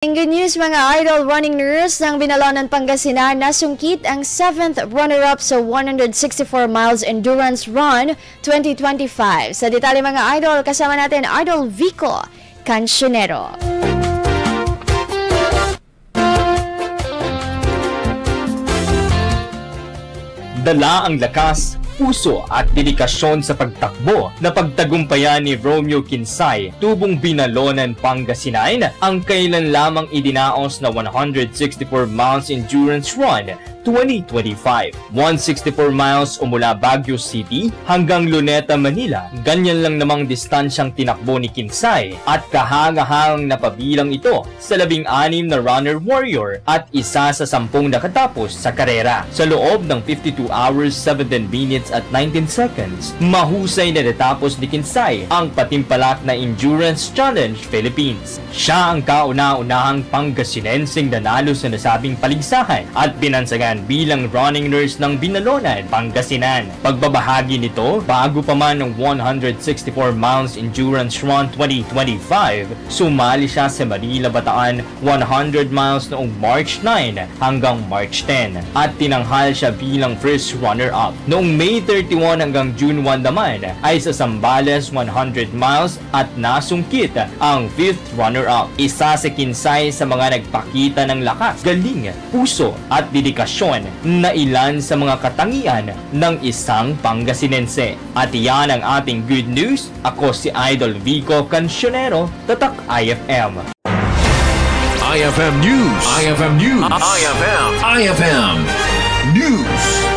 Good news mga idol, running nurse ng Binalonan, Pangasinan nasungkit ang 7th runner-up sa 164 miles endurance run 2025. Sa detalye mga idol, kasama natin Idol Vico Cancionero. Dala ang lakas, puso at dedikasyon sa pagtakbo na pagtagumpayan ni Romeo Kinsay, tubong Binalonan, Pangasinan, ang kailan lamang idinaos na 164 miles endurance run 2025. 164 miles umula Baguio City hanggang Luneta, Manila. Ganyan lang namang distansyang tinakbo ni Kinsay at kahangahangang napabilang ito sa 16 na runner warrior at isa sa 10 nakatapos sa karera. Sa loob ng 52 hours, 17 minutes at 19 seconds, mahusay na natapos ni Kinsay ang patimpalak na Endurance Challenge Philippines. Siya ang kauna-unahang Pangasinenseng nanalo sa nasabing paligsahan at binansagan bilang running nurse ng Binalonan, Pangasinan. Pagbabahagi nito, bago pa man ng 164 miles endurance run 2025, sumali siya sa Manila Bataan 100 miles noong March 9 hanggang March 10 at tinanghal siya bilang first runner-up. Noong May 31 hanggang June 1 naman ay sa Zambales 100 miles at nasungkit ang 5th runner-up. Isa si Kinsay sa mga nagpakita ng lakas, galing, puso at dedikasyon na ilan sa mga katangian ng isang Pangasinense. At iyan ang ating good news. Ako si Idol Vico Cancionero, Tatak IFM. IFM News. IFM News. IFM News.